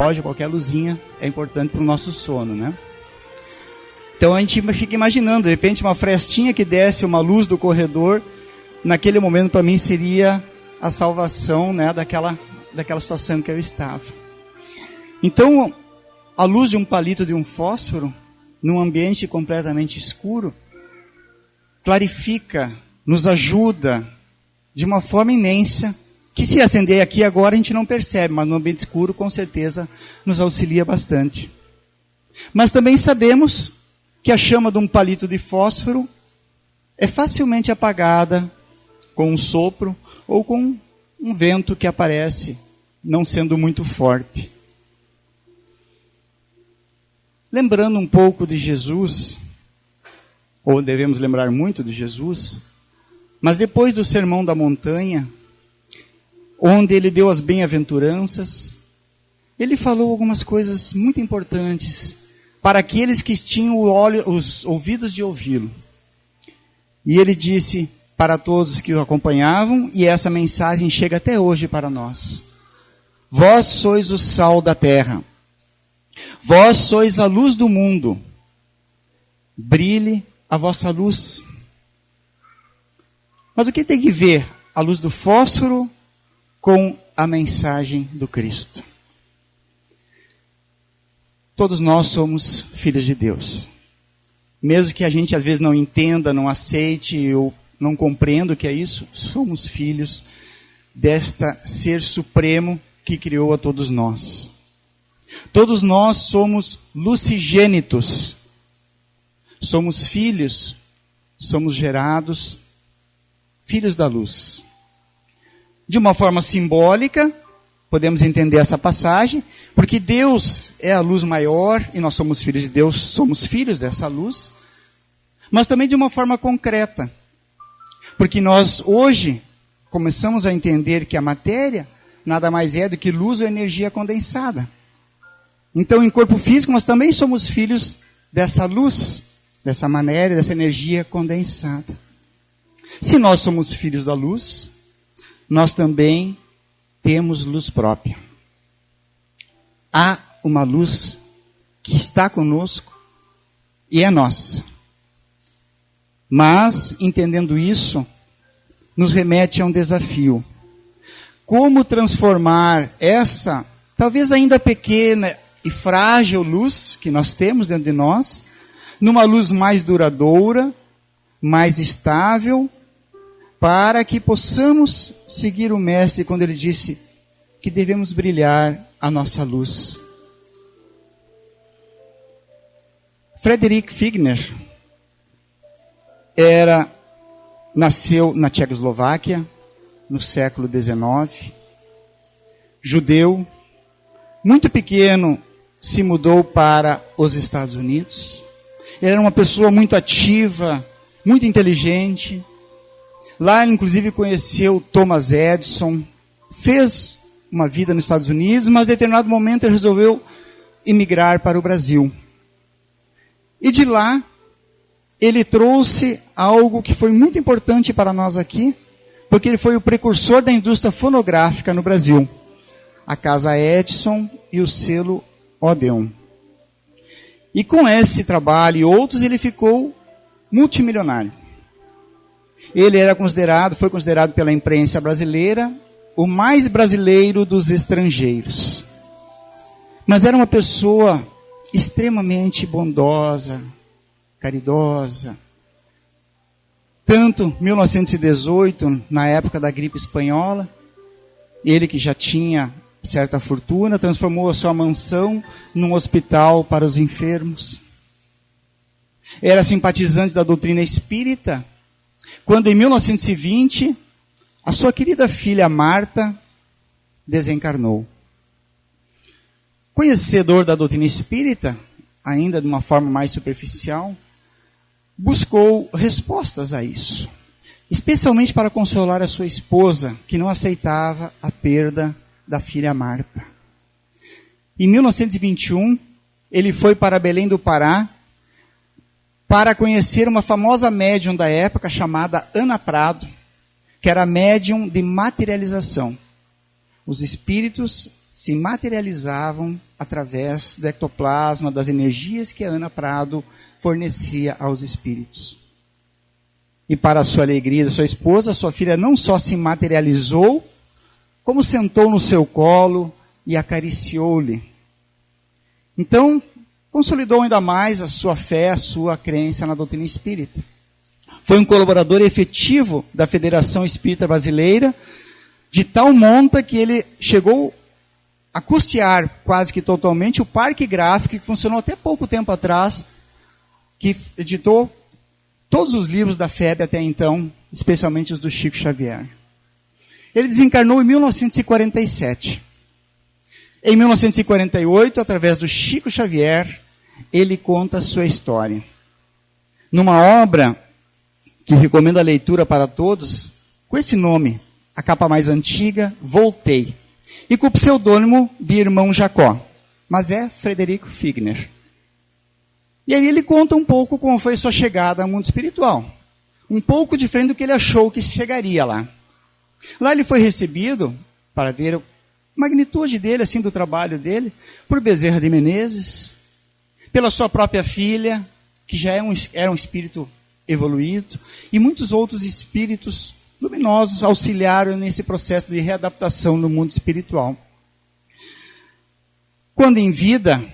pode, qualquer luzinha é importante para o nosso sono, né? Então a gente fica imaginando, de repente, uma frestinha que desce uma luz do corredor, naquele momento para mim seria a salvação, né, daquela situação que eu estava. Então, a luz de um palito de um fósforo, num ambiente completamente escuro, clarifica, nos ajuda de uma forma imensa, que se acender aqui agora a gente não percebe, mas no ambiente escuro com certeza nos auxilia bastante. Mas também sabemos que a chama de um palito de fósforo é facilmente apagada com um sopro ou com um vento que aparece, não sendo muito forte. Lembrando um pouco de Jesus, ou devemos lembrar muito de Jesus, mas depois do Sermão da Montanha, onde ele deu as bem-aventuranças, ele falou algumas coisas muito importantes para aqueles que tinham os ouvidos de ouvi-lo. E ele disse para todos que o acompanhavam, e essa mensagem chega até hoje para nós: vós sois o sal da terra, vós sois a luz do mundo, brilhe a vossa luz. Mas o que tem que ver a luz do fósforo com a mensagem do Cristo? Todos nós somos filhos de Deus. Mesmo que a gente às vezes não entenda, não aceite ou não compreenda o que é isso, somos filhos desta ser supremo que criou a todos nós. Todos nós somos lucigênitos. Somos filhos, somos gerados filhos da luz. De uma forma simbólica, podemos entender essa passagem, porque Deus é a luz maior e nós somos filhos de Deus, somos filhos dessa luz, mas também de uma forma concreta, porque nós hoje começamos a entender que a matéria nada mais é do que luz ou energia condensada. Então, em corpo físico, nós também somos filhos dessa luz, dessa maneira, dessa energia condensada. Se nós somos filhos da luz, nós também temos luz própria. Há uma luz que está conosco e é nossa. Mas, entendendo isso, nos remete a um desafio. Como transformar essa, talvez ainda pequena e frágil luz que nós temos dentro de nós, numa luz mais duradoura, mais estável, para que possamos seguir o Mestre quando ele disse que devemos brilhar a nossa luz. Frederick Figner nasceu na Tchecoslováquia, no século XIX, judeu, muito pequeno se mudou para os Estados Unidos. Ele era uma pessoa muito ativa, muito inteligente. Lá, inclusive, conheceu Thomas Edison, fez uma vida nos Estados Unidos, mas em determinado momento ele resolveu emigrar para o Brasil. E de lá, ele trouxe algo que foi muito importante para nós aqui, porque ele foi o precursor da indústria fonográfica no Brasil. A Casa Edison e o selo Odeon. E com esse trabalho e outros, ele ficou multimilionário. Ele foi considerado pela imprensa brasileira o mais brasileiro dos estrangeiros. Mas era uma pessoa extremamente bondosa, caridosa. Tanto em 1918, na época da gripe espanhola, ele que já tinha certa fortuna, transformou a sua mansão num hospital para os enfermos. Era simpatizante da doutrina espírita, quando em 1920, a sua querida filha Marta desencarnou. Conhecedor da doutrina espírita, ainda de uma forma mais superficial, buscou respostas a isso, especialmente para consolar a sua esposa, que não aceitava a perda da filha Marta. Em 1921, ele foi para Belém do Pará para conhecer uma famosa médium da época chamada Ana Prado, que era médium de materialização. Os espíritos se materializavam através do ectoplasma, das energias que a Ana Prado fornecia aos espíritos. E para a sua alegria da sua esposa, sua filha não só se materializou, como sentou no seu colo e acariciou-lhe. Então, consolidou ainda mais a sua fé, a sua crença na doutrina espírita. Foi um colaborador efetivo da Federação Espírita Brasileira, de tal monta que ele chegou a custear quase que totalmente o Parque Gráfico, que funcionou até pouco tempo atrás, que editou todos os livros da FEB até então, especialmente os do Chico Xavier. Ele desencarnou em 1947. Em 1948, através do Chico Xavier, ele conta a sua história. Numa obra que recomendo a leitura para todos, com esse nome, a capa mais antiga, Voltei, e com o pseudônimo de Irmão Jacó, mas é Frederico Figner. E aí ele conta um pouco como foi sua chegada ao mundo espiritual, um pouco diferente do que ele achou que chegaria lá. Lá ele foi recebido, para ver a magnitude dele, assim, do trabalho dele, por Bezerra de Menezes, pela sua própria filha, que já era um espírito evoluído, e muitos outros espíritos luminosos auxiliaram nesse processo de readaptação no mundo espiritual. Quando em vida,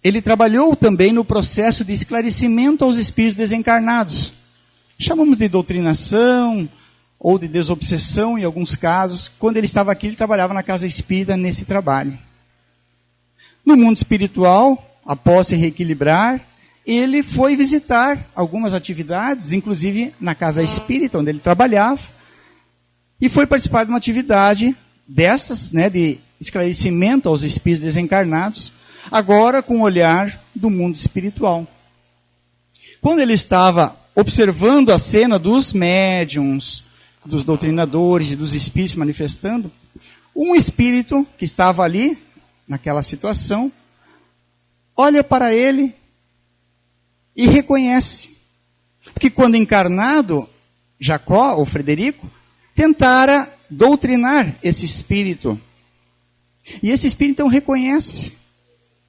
ele trabalhou também no processo de esclarecimento aos espíritos desencarnados. Chamamos de doutrinação ou de desobsessão em alguns casos. Quando ele estava aqui, ele trabalhava na casa espírita nesse trabalho. No mundo espiritual, após se reequilibrar, ele foi visitar algumas atividades, inclusive na casa espírita, onde ele trabalhava, e foi participar de uma atividade dessas, de esclarecimento aos espíritos desencarnados, agora com o olhar do mundo espiritual. Quando ele estava observando a cena dos médiuns, dos doutrinadores e dos espíritos se manifestando, um espírito que estava ali, naquela situação, olha para ele e reconhece. Porque quando encarnado, Jacó, ou Frederico, tentara doutrinar esse espírito. E esse espírito então reconhece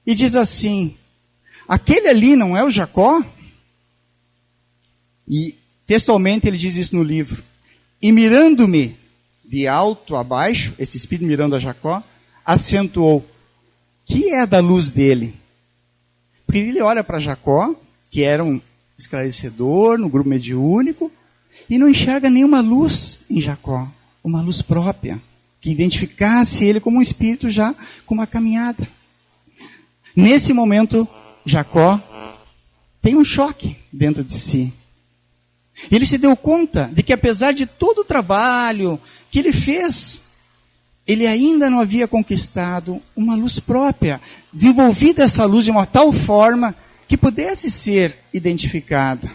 e diz assim: aquele ali não é o Jacó? E textualmente ele diz isso no livro. E mirando-me de alto a baixo, esse espírito mirando a Jacó, acentuou: que é da luz dele? Porque ele olha para Jacó, que era um esclarecedor no grupo mediúnico, e não enxerga nenhuma luz em Jacó, uma luz própria, que identificasse ele como um espírito já com uma caminhada. Nesse momento, Jacó tem um choque dentro de si. Ele se deu conta de que, apesar de todo o trabalho que ele fez, ele ainda não havia conquistado uma luz própria, desenvolvido essa luz de uma tal forma que pudesse ser identificada.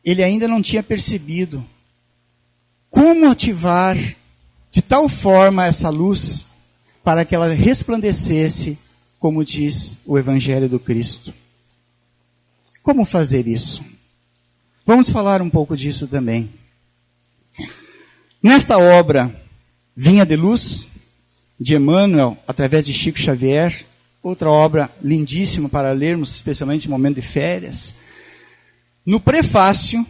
Ele ainda não tinha percebido como ativar de tal forma essa luz para que ela resplandecesse, como diz o Evangelho do Cristo. Como fazer isso? Vamos falar um pouco disso também. Nesta obra, Vinha de Luz, de Emmanuel, através de Chico Xavier, outra obra lindíssima para lermos, especialmente em momento de férias. No prefácio,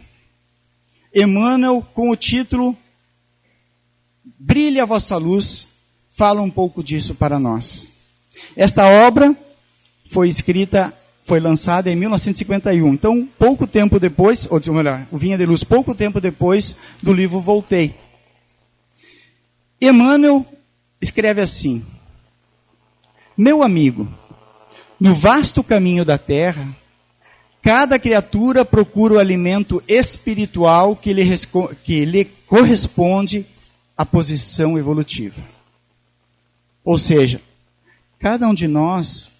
Emmanuel, com o título Brilhe a Vossa Luz, fala um pouco disso para nós. Esta obra foi lançada em 1951. Então, pouco tempo depois, ou melhor, o Vinha de Luz, pouco tempo depois do livro Voltei. Emmanuel escreve assim: meu amigo, no vasto caminho da terra, cada criatura procura o alimento espiritual que lhe corresponde à posição evolutiva. Ou seja, cada um de nós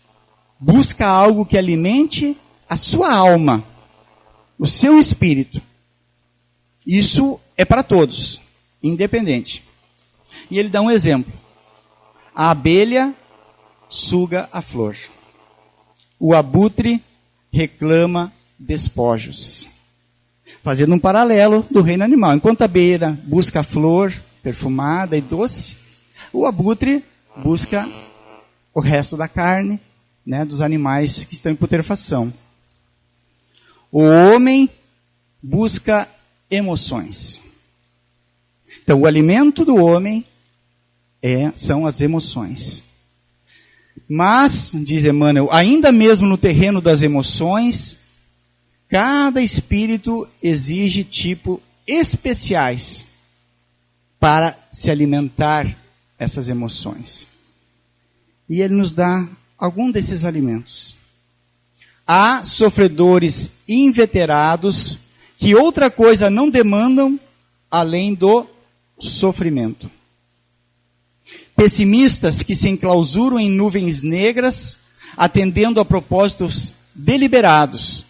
busca algo que alimente a sua alma, o seu espírito. Isso é para todos, independente. E ele dá um exemplo. A abelha suga a flor. O abutre reclama despojos. Fazendo um paralelo do reino animal. Enquanto a abelha busca a flor perfumada e doce, o abutre busca o resto da carne, né, dos animais que estão em putrefação. O homem busca emoções. Então, o alimento do homem são as emoções. Mas, diz Emmanuel, ainda mesmo no terreno das emoções, cada espírito exige tipos especiais para se alimentar essas emoções. E ele nos dá algum desses alimentos. Há sofredores inveterados que outra coisa não demandam além do sofrimento. Pessimistas que se enclausuram em nuvens negras, atendendo a propósitos deliberados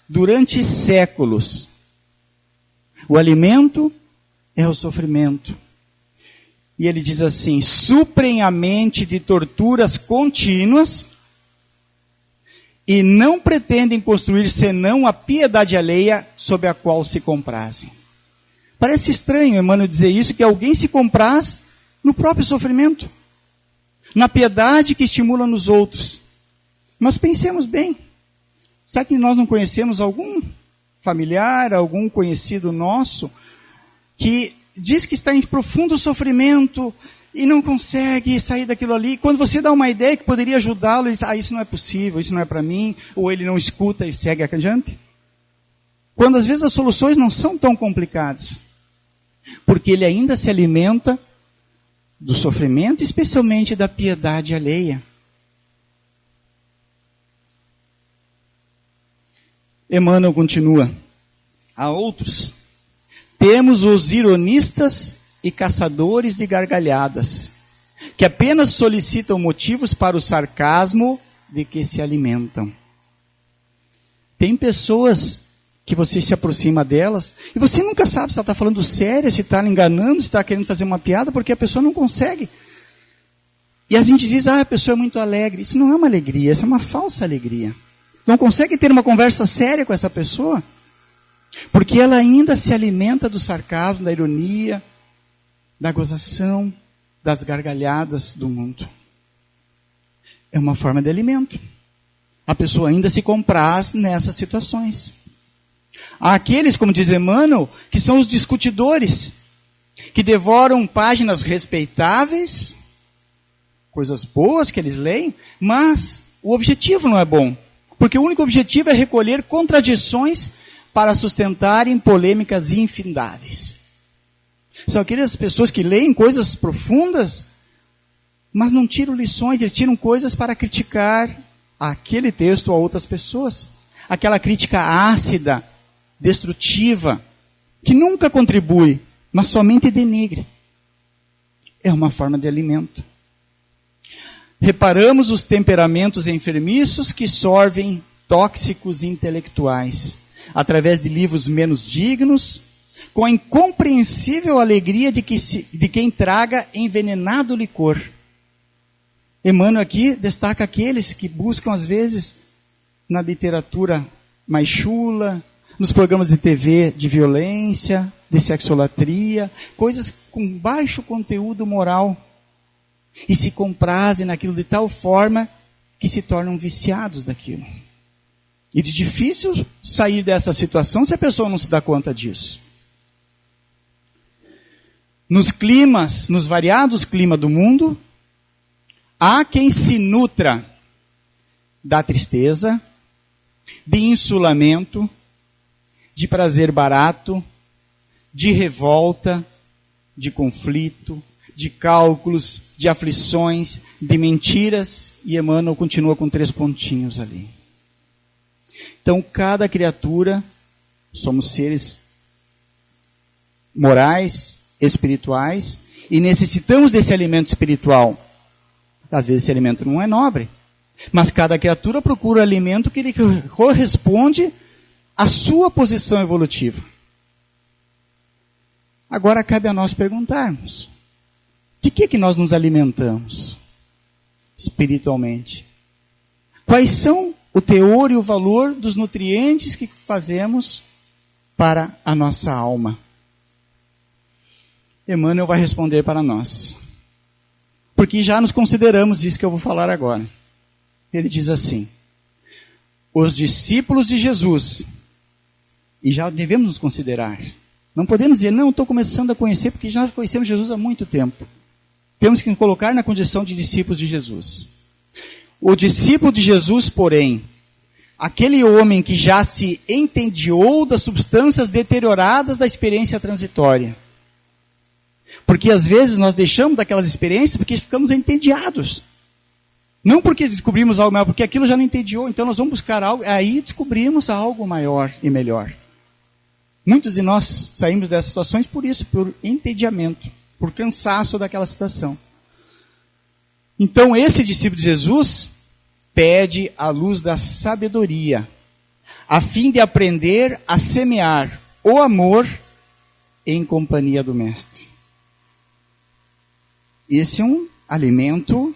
durante séculos. O alimento é o sofrimento. E ele diz assim: suprem a mente de torturas contínuas e não pretendem construir senão a piedade alheia sob a qual se comprazem. Parece estranho, Emmanuel, dizer isso, que alguém se compraz no próprio sofrimento, na piedade que estimula nos outros. Mas pensemos bem, será que nós não conhecemos algum familiar, algum conhecido nosso, que diz que está em profundo sofrimento e não consegue sair daquilo ali? Quando você dá uma ideia que poderia ajudá-lo, ele diz: isso não é possível, isso não é para mim, ou ele não escuta e segue adiante. Quando às vezes as soluções não são tão complicadas, porque ele ainda se alimenta do sofrimento, especialmente da piedade alheia. Emmanuel continua: há outros. Temos os ironistas e caçadores de gargalhadas, que apenas solicitam motivos para o sarcasmo de que se alimentam. Tem pessoas que você se aproxima delas, e você nunca sabe se ela está falando sério, se está enganando, se está querendo fazer uma piada, porque a pessoa não consegue. E a gente diz: a pessoa é muito alegre. Isso não é uma alegria, isso é uma falsa alegria. Não consegue ter uma conversa séria com essa pessoa, porque ela ainda se alimenta do sarcasmo, da ironia, da gozação, das gargalhadas do mundo. É uma forma de alimento. A pessoa ainda se compraz nessas situações. Há aqueles, como diz Emmanuel, que são os discutidores, que devoram páginas respeitáveis, coisas boas que eles leem, mas o objetivo não é bom. Porque o único objetivo é recolher contradições para sustentarem polêmicas infindáveis. São aquelas pessoas que leem coisas profundas, mas não tiram lições, eles tiram coisas para criticar aquele texto a outras pessoas. Aquela crítica ácida, destrutiva, que nunca contribui, mas somente denigre. É uma forma de alimento. Reparamos os temperamentos enfermiços que sorvem tóxicos intelectuais, através de livros menos dignos, com a incompreensível alegria de quem traga envenenado licor. Emmanuel aqui destaca aqueles que buscam, às vezes, na literatura mais chula, nos programas de TV de violência, de sexolatria, coisas com baixo conteúdo moral, e se comprazem naquilo de tal forma que se tornam viciados daquilo. E de difícil sair dessa situação se a pessoa não se dá conta disso. Nos climas, nos variados climas do mundo, há quem se nutra da tristeza, de insulamento, de prazer barato, de revolta, de conflito, de cálculos, de aflições, de mentiras, e Emmanuel continua com 3 pontinhos ali. Então, cada criatura, somos seres morais, espirituais, e necessitamos desse alimento espiritual. Às vezes esse alimento não é nobre, mas cada criatura procura o alimento que lhe corresponde à sua posição evolutiva. Agora cabe a nós perguntarmos: de que nós nos alimentamos espiritualmente? Quais são o teor e o valor dos nutrientes que fazemos para a nossa alma? Emmanuel vai responder para nós. porque já nos consideramos isso que eu vou falar agora. Ele diz assim: os discípulos de Jesus, e já devemos nos considerar. Não podemos dizer, não, estou começando a conhecer, porque já conhecemos Jesus há muito tempo. Temos que nos colocar na condição de discípulos de Jesus. O discípulo de Jesus, porém, aquele homem que já se entediou das substâncias deterioradas da experiência transitória. Porque às vezes nós deixamos daquelas experiências porque ficamos entediados. Não porque descobrimos algo maior, porque aquilo já não entediou, então nós vamos buscar algo, aí descobrimos algo maior e melhor. Muitos de nós saímos dessas situações por isso, por entediamento, por cansaço daquela situação. Então esse discípulo de Jesus pede a luz da sabedoria, a fim de aprender a semear o amor em companhia do Mestre. Esse é um alimento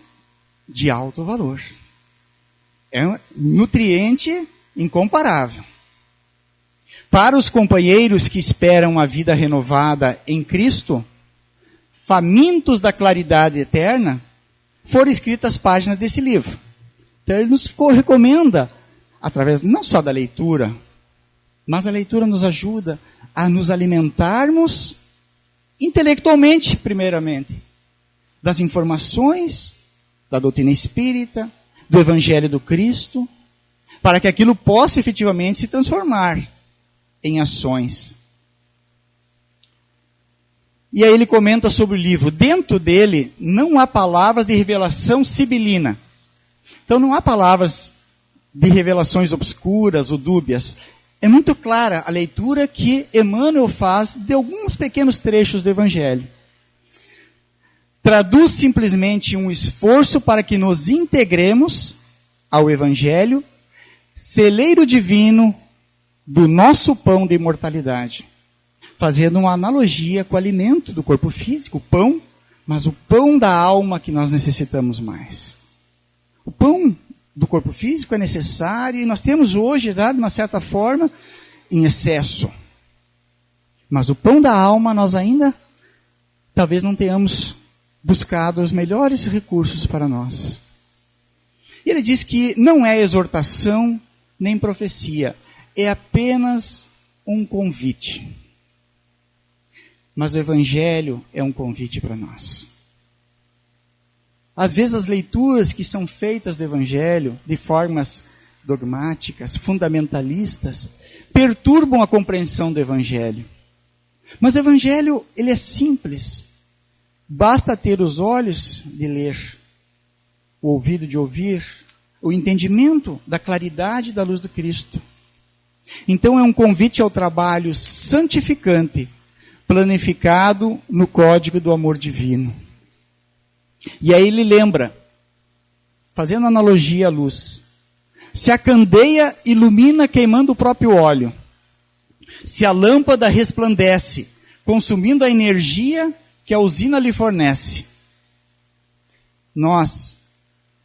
de alto valor. É um nutriente incomparável. Para os companheiros que esperam a vida renovada em Cristo, famintos da claridade eterna, foram escritas as páginas desse livro. Então ele nos recomenda, através não só da leitura, mas a leitura nos ajuda a nos alimentarmos intelectualmente, primeiramente, das informações da doutrina espírita, do Evangelho do Cristo, para que aquilo possa efetivamente se transformar em ações. E aí ele comenta sobre o livro. Dentro dele não há palavras de revelação sibilina. Então não há palavras de revelações obscuras ou dúbias. É muito clara a leitura que Emmanuel faz de alguns pequenos trechos do Evangelho. Traduz simplesmente um esforço para que nos integremos ao Evangelho, celeiro divino do nosso pão de imortalidade. Fazendo uma analogia com o alimento do corpo físico, o pão, mas o pão da alma que nós necessitamos mais. O pão do corpo físico é necessário e nós temos hoje, de uma certa forma, em excesso. Mas o pão da alma nós ainda talvez não tenhamos buscado os melhores recursos para nós. E ele diz que não é exortação nem profecia, é apenas um convite. Mas o Evangelho é um convite para nós. Às vezes as leituras que são feitas do Evangelho, de formas dogmáticas, fundamentalistas, perturbam a compreensão do Evangelho. Mas o Evangelho, ele é simples. Basta ter os olhos de ler, o ouvido de ouvir, o entendimento da claridade da luz do Cristo. Então é um convite ao trabalho santificante, planificado no código do amor divino. E aí ele lembra, fazendo analogia à luz, se a candeia ilumina queimando o próprio óleo, se a lâmpada resplandece, consumindo a energia que a usina lhe fornece, nós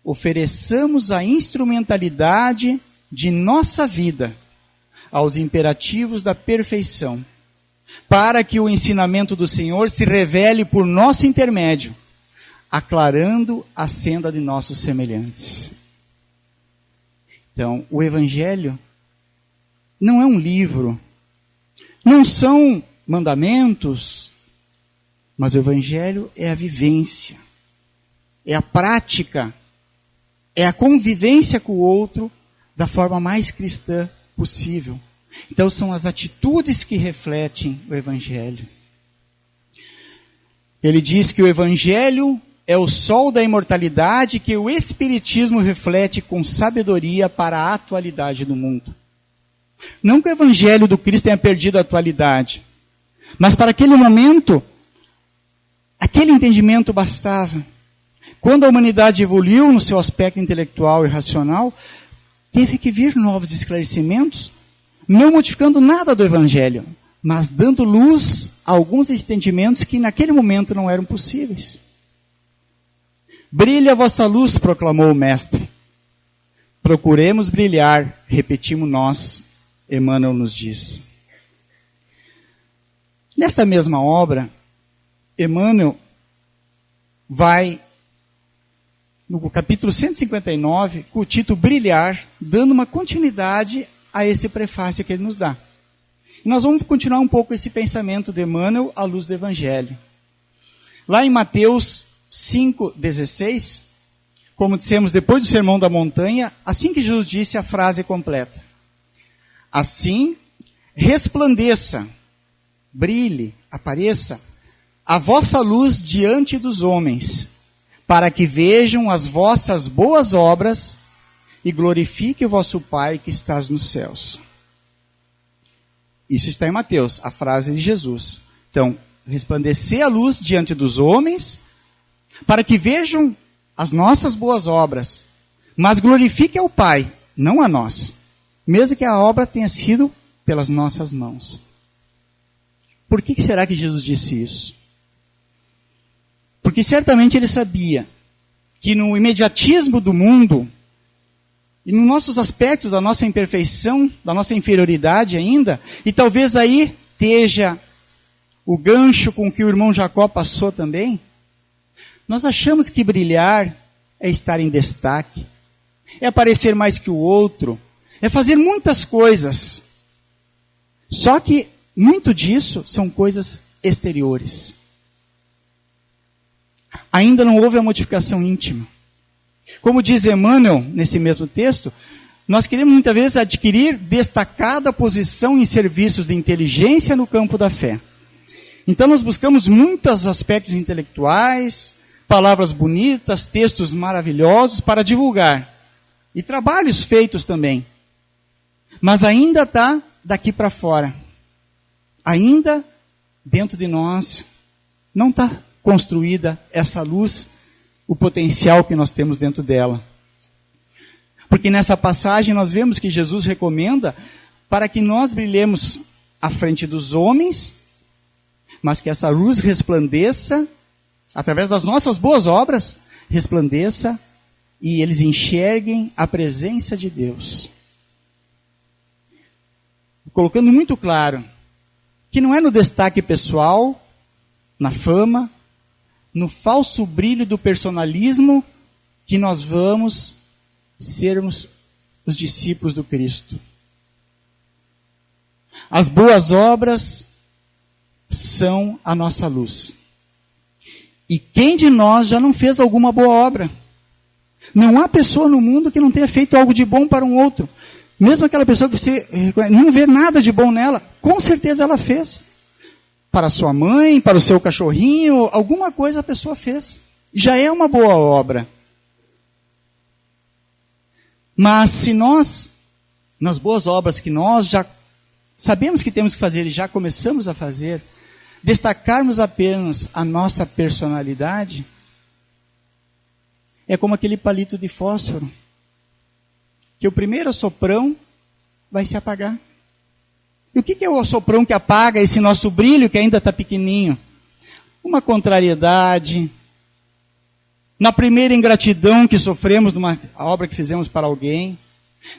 ofereçamos a instrumentalidade de nossa vida aos imperativos da perfeição, para que o ensinamento do Senhor se revele por nosso intermédio, aclarando a senda de nossos semelhantes. Então, o Evangelho não é um livro, não são mandamentos, mas o Evangelho é a vivência, é a prática, é a convivência com o outro da forma mais cristã possível. Então são as atitudes que refletem o Evangelho. Ele diz que o Evangelho é o sol da imortalidade que o Espiritismo reflete com sabedoria para a atualidade do mundo. Não que o Evangelho do Cristo tenha perdido a atualidade, mas para aquele momento, aquele entendimento bastava. Quando a humanidade evoluiu no seu aspecto intelectual e racional, teve que vir novos esclarecimentos, não modificando nada do Evangelho, mas dando luz a alguns entendimentos que naquele momento não eram possíveis. Brilha a vossa luz, proclamou o Mestre. Procuremos brilhar, repetimos nós, Emmanuel nos diz. Nesta mesma obra, Emmanuel vai no capítulo 159, com o título Brilhar, dando uma continuidade a esse prefácio que ele nos dá. E nós vamos continuar um pouco esse pensamento de Emmanuel à luz do Evangelho. Lá em Mateus 5,16, como dissemos depois do Sermão da Montanha, assim que Jesus disse a frase completa: assim, resplandeça, brilhe, apareça a vossa luz diante dos homens, para que vejam as vossas boas obras e glorifique o vosso Pai que estás nos céus. Isso está em Mateus, a frase de Jesus. Então, resplandecer a luz diante dos homens, para que vejam as nossas boas obras, mas glorifique ao Pai, não a nós, mesmo que a obra tenha sido pelas nossas mãos. Por que será que Jesus disse isso? Porque certamente ele sabia que no imediatismo do mundo, e nos nossos aspectos da nossa imperfeição, da nossa inferioridade ainda, e talvez aí esteja o gancho com que o irmão Jacó passou também, nós achamos que brilhar é estar em destaque, é aparecer mais que o outro, é fazer muitas coisas. Só que muito disso são coisas exteriores. Ainda não houve a modificação íntima. Como diz Emmanuel, nesse mesmo texto, nós queremos muitas vezes adquirir destacada posição em serviços de inteligência no campo da fé. Então nós buscamos muitos aspectos intelectuais, palavras bonitas, textos maravilhosos para divulgar. E trabalhos feitos também. Mas ainda está daqui para fora. Ainda dentro de nós não está construída essa luz, o potencial que nós temos dentro dela. Porque nessa passagem nós vemos que Jesus recomenda para que nós brilhemos à frente dos homens, mas que essa luz resplandeça, através das nossas boas obras, resplandeça e eles enxerguem a presença de Deus. Colocando muito claro que não é no destaque pessoal, na fama, no falso brilho do personalismo que nós vamos sermos os discípulos do Cristo. As boas obras são a nossa luz. E quem de nós já não fez alguma boa obra? Não há pessoa no mundo que não tenha feito algo de bom para um outro. Mesmo aquela pessoa que você não vê nada de bom nela, com certeza ela fez. Para sua mãe, para o seu cachorrinho, alguma coisa a pessoa fez. Já é uma boa obra. Mas se nós, nas boas obras que nós já sabemos que temos que fazer e já começamos a fazer, destacarmos apenas a nossa personalidade, é como aquele palito de fósforo, que o primeiro assoprão vai se apagar. E o que é o assoprão que apaga esse nosso brilho que ainda está pequenininho? Uma contrariedade, na primeira ingratidão que sofremos numa obra que fizemos para alguém,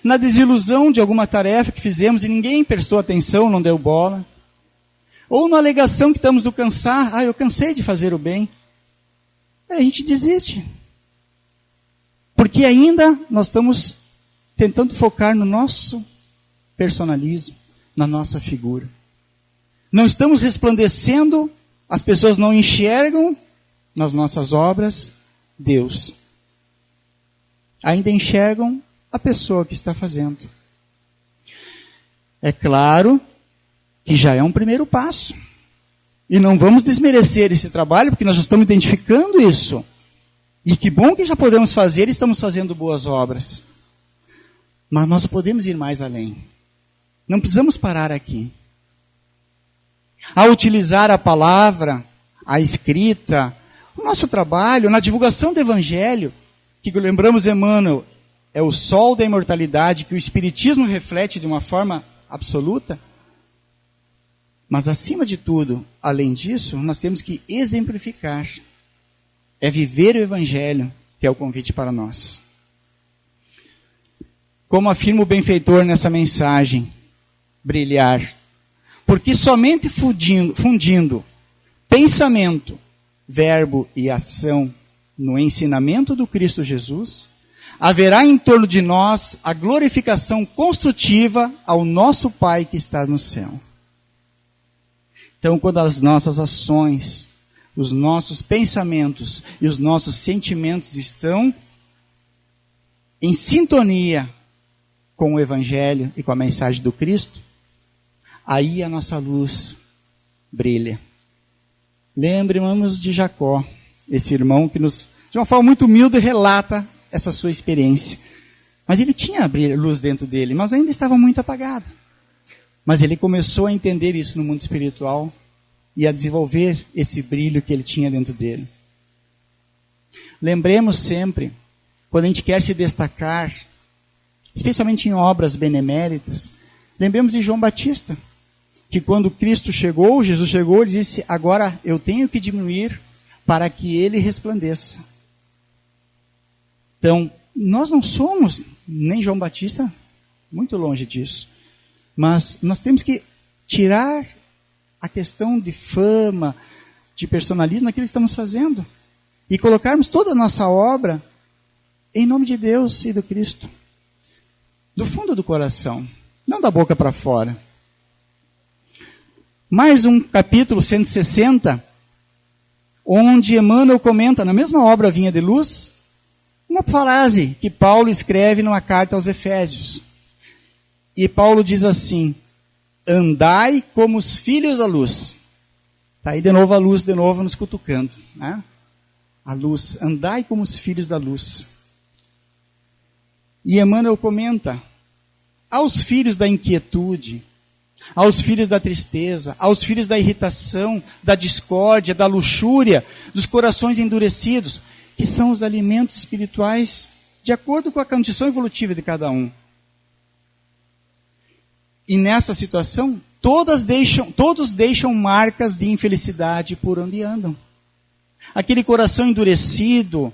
na desilusão de alguma tarefa que fizemos e ninguém prestou atenção, não deu bola, ou na alegação que estamos do cansar, eu cansei de fazer o bem. Aí a gente desiste. Porque ainda nós estamos tentando focar no nosso personalismo, na nossa figura. Não estamos resplandecendo, as pessoas não enxergam nas nossas obras Deus. Ainda enxergam a pessoa que está fazendo. É claro que já é um primeiro passo. E não vamos desmerecer esse trabalho, porque nós já estamos identificando isso. E que bom que já podemos fazer e estamos fazendo boas obras. Mas nós podemos ir mais além. Não precisamos parar aqui. Ao utilizar a palavra, a escrita, o nosso trabalho, na divulgação do Evangelho, que lembramos Emmanuel, é o sol da imortalidade que o Espiritismo reflete de uma forma absoluta. Mas acima de tudo, além disso, nós temos que exemplificar. É viver o Evangelho que é o convite para nós. Como afirma o benfeitor nessa mensagem, brilhar. Porque somente fundindo pensamento, verbo e ação no ensinamento do Cristo Jesus, haverá em torno de nós a glorificação construtiva ao nosso Pai que está no céu. Então, quando as nossas ações, os nossos pensamentos e os nossos sentimentos estão em sintonia com o Evangelho e com a mensagem do Cristo, aí a nossa luz brilha. Lembremos de Jacó, esse irmão que nos, de uma forma muito humilde, relata essa sua experiência. Mas ele tinha luz dentro dele, mas ainda estava muito apagado. Mas ele começou a entender isso no mundo espiritual e a desenvolver esse brilho que ele tinha dentro dele. Lembremos sempre, quando a gente quer se destacar, especialmente em obras beneméritas, lembremos de João Batista, que quando Cristo chegou, Jesus chegou, ele disse, agora eu tenho que diminuir para que ele resplandeça. Então, nós não somos nem João Batista, muito longe disso. Mas nós temos que tirar a questão de fama, de personalismo naquilo que estamos fazendo. E colocarmos toda a nossa obra em nome de Deus e do Cristo. Do fundo do coração, não da boca para fora. Mais um capítulo 160, onde Emmanuel comenta, na mesma obra Vinha de Luz, uma frase que Paulo escreve numa carta aos Efésios. E Paulo diz assim, andai como os filhos da luz. Está aí de novo a luz, de novo nos cutucando. Né? A luz, andai como os filhos da luz. E Emmanuel comenta, aos filhos da inquietude, aos filhos da tristeza, aos filhos da irritação, da discórdia, da luxúria, dos corações endurecidos, que são os alimentos espirituais, de acordo com a condição evolutiva de cada um. E nessa situação, todos deixam marcas de infelicidade por onde andam. Aquele coração endurecido,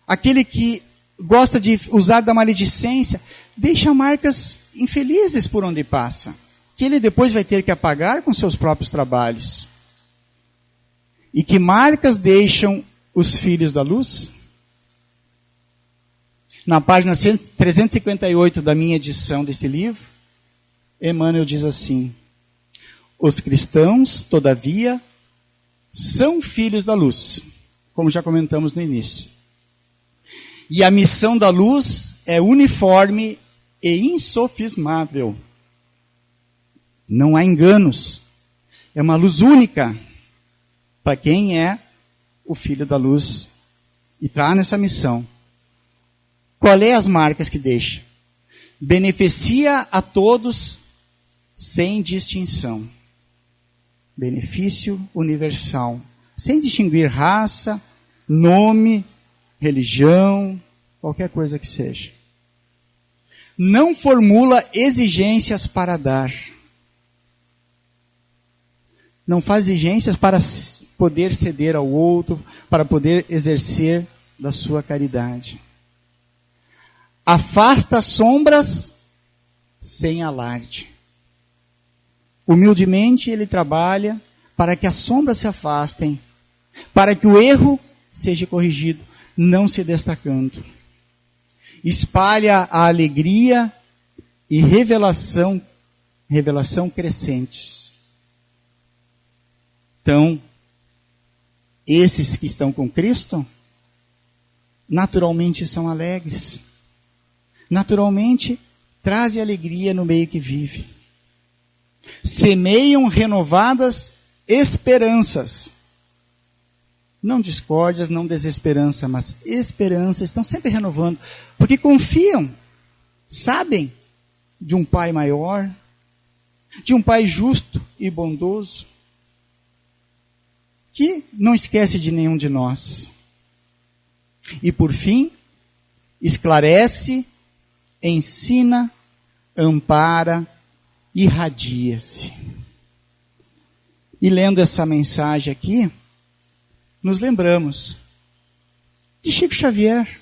aquele que gosta de usar da maledicência, deixa marcas infelizes por onde passa, que ele depois vai ter que apagar com seus próprios trabalhos. E que marcas deixam os filhos da luz? Na página 358 da minha edição desse livro, Emmanuel diz assim, os cristãos, todavia, são filhos da luz, como já comentamos no início. E a missão da luz é uniforme e insofismável. Não há enganos. É uma luz única para quem é o filho da luz e está nessa missão. Qual é as marcas que deixa? Beneficia a todos sem distinção. Benefício universal. Sem distinguir raça, nome, religião, qualquer coisa que seja. Não formula exigências para dar. Não faz exigências para poder ceder ao outro, para poder exercer da sua caridade. Afasta sombras sem alarde. Humildemente ele trabalha para que as sombras se afastem, para que o erro seja corrigido, não se destacando. Espalha a alegria e revelação crescentes. Então, esses que estão com Cristo, naturalmente são alegres. Naturalmente, trazem alegria no meio que vive. Semeiam renovadas esperanças. Não discórdias, não desesperança, mas esperança. Estão sempre renovando. Porque confiam, sabem de um Pai maior, de um Pai justo e bondoso, que não esquece de nenhum de nós. E por fim, esclarece, ensina, ampara, irradia-se. E lendo essa mensagem aqui, nos lembramos de Chico Xavier.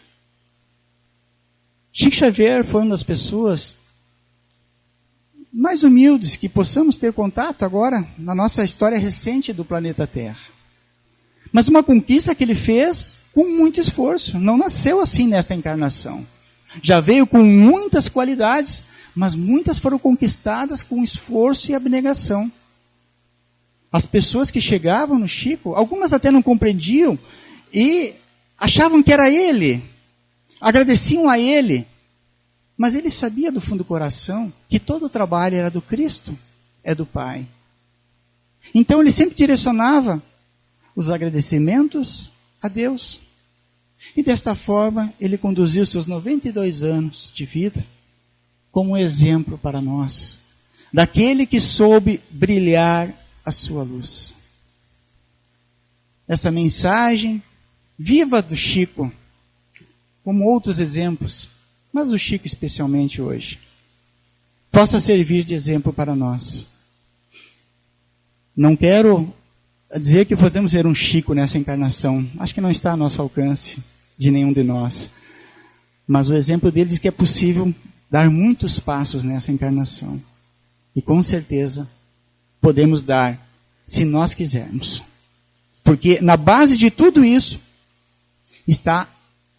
Chico Xavier foi uma das pessoas mais humildes que possamos ter contato agora na nossa história recente do planeta Terra. Mas uma conquista que ele fez com muito esforço. Não nasceu assim nesta encarnação. Já veio com muitas qualidades, mas muitas foram conquistadas com esforço e abnegação. As pessoas que chegavam no Chico, algumas até não compreendiam e achavam que era ele, agradeciam a ele, mas ele sabia do fundo do coração que todo o trabalho era do Cristo, é do Pai. Então ele sempre direcionava os agradecimentos a Deus. E desta forma ele conduziu seus 92 anos de vida como um exemplo para nós, daquele que soube brilhar a sua luz. Essa mensagem viva do Chico, como outros exemplos, mas do Chico especialmente hoje, possa servir de exemplo para nós. Não quero dizer que podemos ser um Chico nessa encarnação. Acho que não está a nosso alcance de nenhum de nós. Mas o exemplo dele diz que é possível dar muitos passos nessa encarnação. E com certeza podemos dar, se nós quisermos. Porque na base de tudo isso está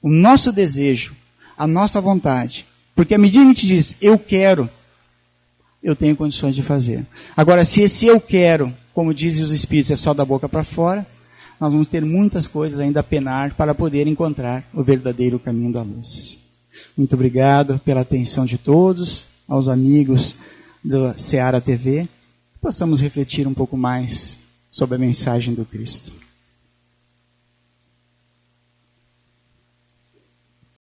o nosso desejo, a nossa vontade. Porque à medida que a gente diz, eu quero, eu tenho condições de fazer. Agora, se esse eu quero, como dizem os Espíritos, é só da boca para fora, nós vamos ter muitas coisas ainda a penar para poder encontrar o verdadeiro caminho da luz. Muito obrigado pela atenção de todos, aos amigos da Seara TV, que possamos refletir um pouco mais sobre a mensagem do Cristo.